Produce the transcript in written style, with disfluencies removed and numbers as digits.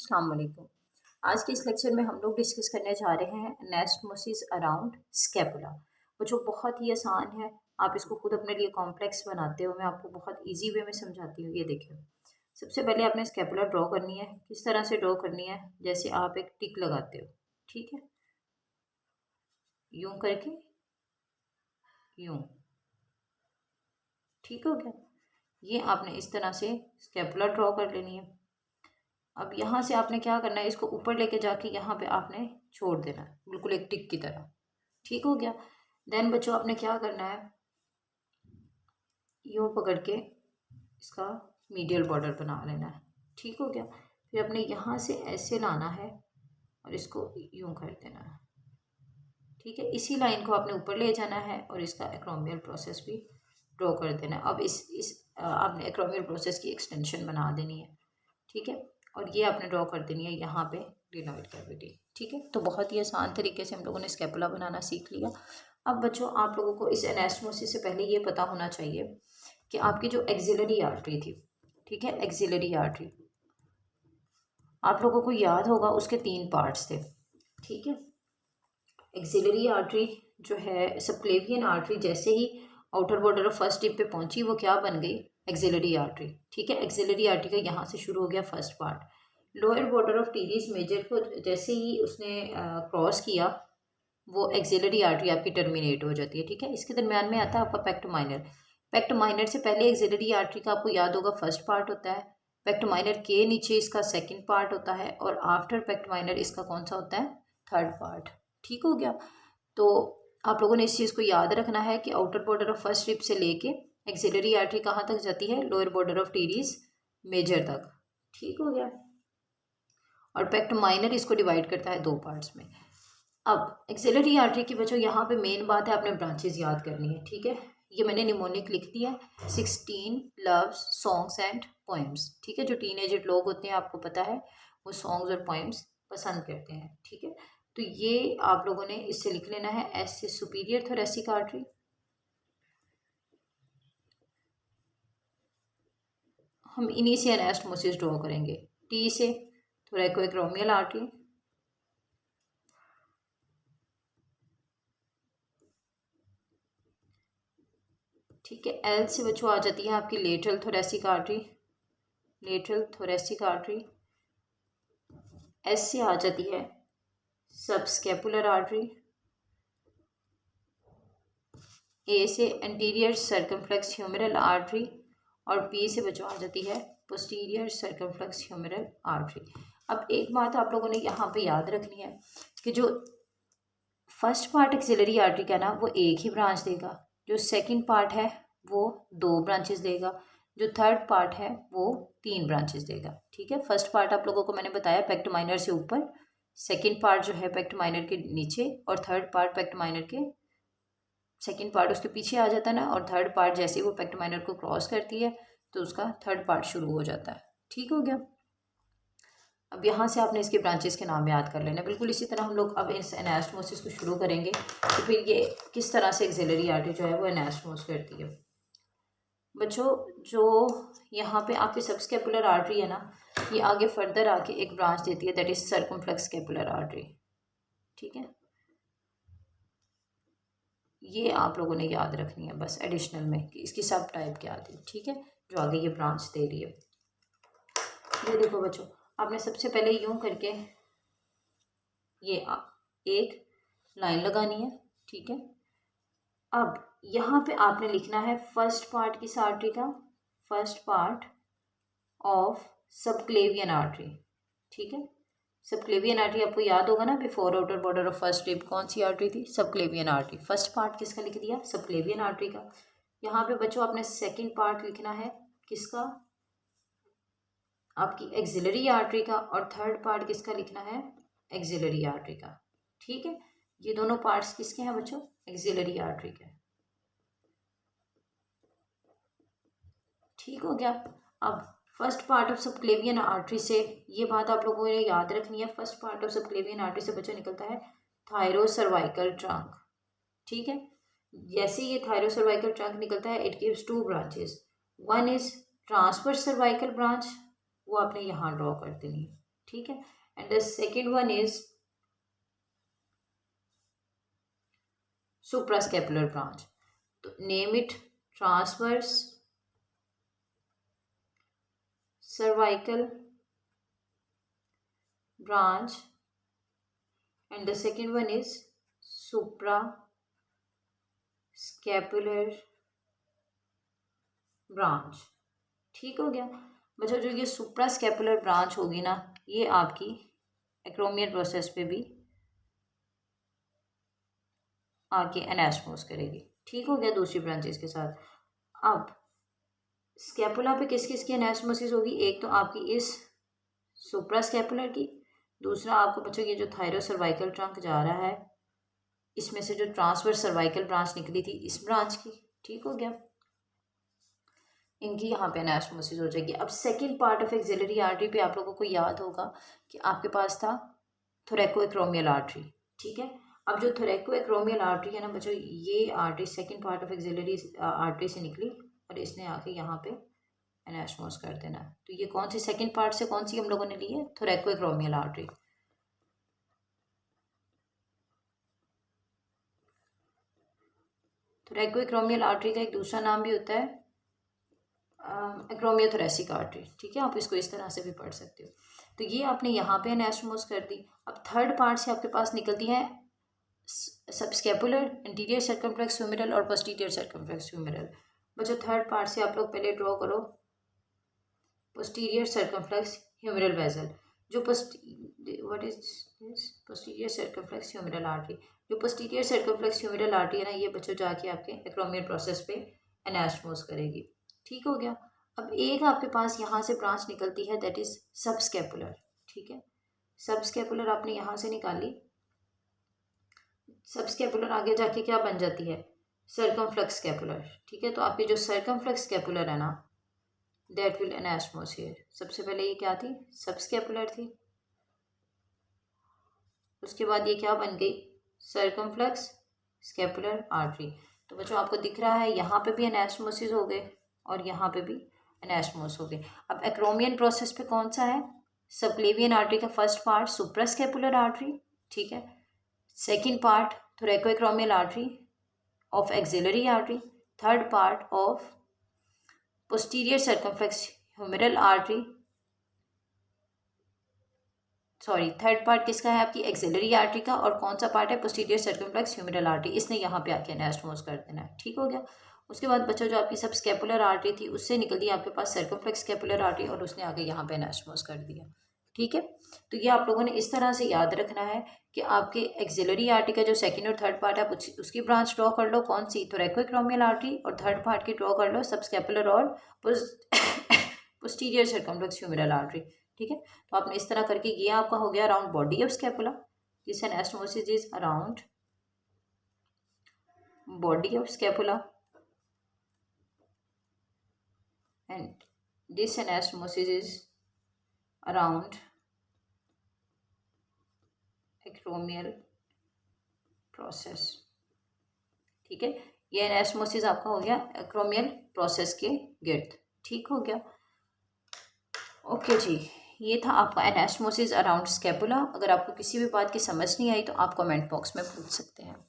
अस्सलाम वालेकुम। आज के इस लेक्चर में हम लोग डिस्कस करने जा रहे हैं एनास्टोमोसिस अराउंड स्कैपुला। वो जो बहुत ही आसान है, आप इसको खुद अपने लिए कॉम्प्लेक्स बनाते हो, मैं आपको बहुत इजी वे में समझाती हूँ। ये देखिए, सबसे पहले आपने स्कैपुला ड्रॉ करनी है। किस तरह से ड्रॉ करनी है? जैसे आप एक टिक लगाते हो, ठीक है, यूं करके, यूं, ठीक हो गया। ये आपने इस तरह से स्कैपुला ड्रॉ कर लेनी है। अब यहाँ से आपने क्या करना है, इसको ऊपर लेके जाके यहाँ पे आपने छोड़ देना है, बिल्कुल एक टिक की तरह। ठीक हो गया। देन बच्चों आपने क्या करना है, यूँ पकड़ के इसका मीडियल बॉर्डर बना लेना है। ठीक हो गया। फिर अपने यहाँ से ऐसे लाना है और इसको यूँ कर देना है। ठीक है, इसी लाइन को आपने ऊपर ले जाना है और इसका एक्रोमियल प्रोसेस भी ड्रॉ कर देना है। अब इस आपने एक्रोमियल प्रोसेस की एक्सटेंशन बना देनी है। ठीक है, और ये आपने ड्रॉ कर देनी है यहाँ पे डिनोइड कैविटी। ठीक है, तो बहुत ही आसान तरीके से हम लोगों ने स्कैपुला बनाना सीख लिया। अब बच्चों आप लोगों को इस एनास्टोमोसिस से पहले ये पता होना चाहिए कि आपकी जो एक्सिलरी आर्टरी थी, ठीक है, एक्सिलरी आर्टरी आप लोगों को याद होगा उसके 3 पार्ट्स थे। ठीक है, एक्सिलरी आर्टरी जो है, सबक्लेवियन आर्टरी जैसे ही outer border of first rib पे पहुंची, वो क्या बन गई? Axillary artery. ठीक है, एक्सिलरी आर्टरी का यहाँ से शुरू हो गया first part. Lower border of teres major को जैसे ही उसने क्रॉस किया, वो एक्सिलरी आर्टरी आपकी टर्मिनेट हो जाती है। ठीक है, इसके दरम्यान में आता है आपका पेक्ट माइनर। पेक्ट माइनर से पहले एक्सिलरी आर्टरी का आपको याद होगा फर्स्ट पार्ट होता है, पेक्ट माइनर के नीचे इसका सेकंड पार्ट होता है, और आफ्टर पेक्ट माइनर इसका कौन सा होता है? Third part. ठीक हो गया। तो आप लोगों ने इस चीज़ को याद रखना है कि outer border of first rib से लेके एक्सिलरी आर्टरी कहाँ तक जाती है? Lower border of teres major तक। ठीक हो गया। और पेक्ट माइनर इसको डिवाइड करता है 2 पार्ट्स में। अब एक्सिलरी आर्टरी की बच्चों यहाँ पे मेन बात है, आपने ब्रांचेस याद करनी है। ठीक है, ये मैंने निमोनिक लिख दिया, 16 लव्स सॉन्ग्स एंड पोएम्स। ठीक है, जो टीनेजर लोग होते हैं आपको पता है वो सॉन्ग्स और पोएम्स पसंद करते हैं। ठीक है, तो ये आप लोगों ने इससे लिख लेना है। एस से सुपीरियर थोरेसिक आर्टरी, हम इन्हीं से एनास्टोमोसिस ड्रॉ करेंगे। टी से थोरैकोएक्रोमियल आर्टरी, ठीक है, एल से बच्चों आ जाती है आपकी lateral thoracic artery, lateral thoracic artery. S से आ जाती है सबस्कैपुलर आर्टरी। ए से एंटीरियर सर्कमफ्लेक्स ह्यूमेरल आर्टरी, और पी से बच्चों आ जाती है पोस्टीरियर सर्कमफ्लेक्स ह्यूमेरल आर्टरी। अब एक बात आप लोगों ने यहाँ पे याद रखनी है कि जो फर्स्ट पार्ट एक्सिलरी आर्टरी का ना, वो एक ही ब्रांच देगा। जो सेकंड पार्ट है वो 2 ब्रांचेस देगा। जो थर्ड पार्ट है वो 3 ब्रांचेस देगा। ठीक है, फर्स्ट पार्ट आप लोगों को मैंने बताया पेक्ट माइनर से ऊपर, सेकंड पार्ट जो है पेक्ट माइनर के नीचे, और थर्ड पार्ट पेक्ट माइनर के सेकंड पार्ट उसके पीछे आ जाता है ना, और थर्ड पार्ट जैसे ही वो पेक्ट माइनर को क्रॉस करती है तो उसका थर्ड पार्ट शुरू हो जाता है। ठीक हो गया। अब यहाँ से आपने इसके ब्रांचेस के नाम याद कर लेना। बिल्कुल इसी तरह हम लोग अब इस एनास्टोमोसिस को शुरू करेंगे, तो फिर ये किस तरह से एक्सिलरी आर्टरी जो है वो एनास्टोमोस करती है। बच्चों जो यहाँ पे आपकी सबस्कैपुलर आर्टरी है ना, ये आगे फर्दर आके एक ब्रांच देती है, that is circumflex scapular artery. ठीक है, ये आप लोगों ने याद रखनी है बस एडिशनल में कि इसकी सब टाइप क्या आती है। ठीक है, जो आगे ये ब्रांच दे रही है। ये देखो बच्चों, आपने सबसे पहले यूं करके ये एक लाइन लगानी है। ठीक है, अब यहाँ पे आपने लिखना है फर्स्ट पार्ट किस आर्टरी का? First part of subclavian artery. ठीक है, सबक्लेवियन आर्टरी आपको याद होगा ना, before outer border of first rib कौन सी आर्टरी थी? Subclavian artery. फर्स्ट पार्ट किसका लिख दिया? सबक्लेवियन आर्टरी का। यहाँ पे बच्चों आपने सेकंड पार्ट लिखना है किसका? आपकी एक्सिलरी आर्टरी का। और थर्ड पार्ट किसका लिखना है? एक्सिलरी आर्टरी का। ठीक है, ये दोनों पार्ट्स किसके हैं बच्चों? एक्सिलरी आर्टरी के। ठीक हो गया। अब first part of subclavian artery से ये बात आप लोगों ने याद रखनी है, first part of subclavian artery से बच्चा निकलता है थायरोसर्वाइकल ट्रंक। ठीक है, जैसे ये थायरोसर्वाइकल ट्रंक निकलता है, it gives 2 branches. One is transverse cervical branch, वो आपने यहाँ ड्रॉ कर देनी है। ठीक है। And the second one is suprascapular branch. तो name it transverse cervical branch, and the second one is suprascapular branch। ठीक हो गया बच्चों। जो ये सुप्रास्कैपुलर ब्रांच होगी ना, ये आपकी एक्रोमियल प्रोसेस पे भी आके एनास्मोस करेगी। ठीक हो गया दूसरी ब्रांचेस के साथ। अब स्कैपुला पे किस किस की एनास्मोसिस होगी? एक तो आपकी इस सुप्रास्कैपुलर की, दूसरा आपको बच्चों ये जो थायरो सर्वाइकल ट्रंक जा रहा है, इसमें से जो ट्रांसवर्स सर्वाइकल ब्रांच निकली थी इस ब्रांच की। ठीक हो गया, इनकी यहाँ पे एनास्मोसिस हो जाएगी। अब second part of axillary artery पे आप लोगों को याद होगा कि आपके पास था थोरैकोएक्रोमियल आर्टरी। ठीक है, अब जो थोरैकोएक्रोमियल आर्टरी है ना बच्चों, ये artery second part of axillary artery से निकली और इसने आके यहाँ पे एनास्मोस कर देना। तो ये कौन सी सेकंड पार्ट से कौन सी हम लोगों ने ली है? थोरैकोएक्रोमियल आर्टरी। थोरैकोएक्रोमियल आर्टरी का एक दूसरा नाम भी होता है एक्रोमियोथोरैसिक आर्टरी। ठीक है, आप इसको इस तरह से भी पढ़ सकते हो। तो ये आपने यहाँ पे एनास्मोस कर दी। अब थर्ड पार्ट से आपके पास निकलती है सबस्कैपुलर, इंटीरियर सर्कमफ्लेक्स ह्यूमेरल और पोस्टीरियर सर्कमफ्लेक्स ह्यूमेरल। बच्चों थर्ड पार्ट से आप लोग पहले ड्रॉ करो पोस्टीरियर सर्कमफ्लेक्स ह्यूमेरल वेसल। जो what is this? Posterior circumflex humeral artery. जो पोस्टीरियर सर्कमफ्लेक्स ह्यूमेरल आर्टरी है ना, ये बच्चों जाके आपके एक्रोमियल प्रोसेस पे एनास्मोस करेगी। ठीक हो गया। अब एक आपके पास यहाँ से ब्रांच निकलती है, दैट इज सबस्कैपुलर। ठीक है, सबस्कैपुलर आपने यहाँ से निकाली। सबस्कैपुलर आगे जाके क्या बन जाती है? Circumflex scapular. ठीक है, तो आपकी जो सर्कमफ्लेक्स स्कैपुलर है ना, दैट विल एनास्मोस हियर। सबसे पहले ये क्या थी? सबस्कैपुलर थी। उसके बाद ये क्या बन गई? Circumflex scapular artery. तो बच्चों आपको दिख रहा है यहाँ पे भी एनास्मोसिस हो गए और यहाँ पे भी एनास्मोस हो गए। अब एक्रोमियन प्रोसेस पे कौन सा है? सबक्लेवियन आर्टरी का फर्स्ट पार्ट सुप्रास्कैपुलर आर्टरी। ठीक है, second part thoracoacromial artery of axillary artery, third part of posterior circumflex humeral artery, sorry third part किसका है? आपकी एक्सिलरी आर्टरी का। और कौन सा पार्ट है? Posterior circumflex humeral artery. इसने यहाँ पे आके एनास्मोस कर देना है। ठीक हो गया। उसके बाद बच्चों जो आपकी सब स्कैपुलर आर्टरी थी उससे निकल दी आपके पास सर्कमफ्लेक्स स्कैपुलर आर्टरी और उसने आके यहाँ पे एनास्मोस कर दिया। ठीक है, तो ये आप लोगों ने इस तरह से याद रखना है कि आपके एक्सिलरी आर्टरी का जो सेकंड और थर्ड पार्ट है उसकी ब्रांच ड्रॉ कर लो। कौन सी? Thoracoacromial artery. और थर्ड पार्ट की ड्रॉ कर लो सब स्कैपुलर और पोस्टीरियर सर्कमफ्लेक्स ह्यूमेरल आर्टरी। ठीक है, तो आपने इस तरह करके, ये आपका हो गया around body of scapula. This anastomosis is around body of scapula and this anastomosis is around acromial process। ठीक है, ये एनास्मोसिस आपका हो गया एक्रोमियल प्रोसेस के गिर्द। ठीक हो गया, ओके जी। ये था आपका एनास्मोसिस अराउंड स्कैपुला। अगर आपको किसी भी बात की समझ नहीं आई तो आप कमेंट बॉक्स में पूछ सकते हैं।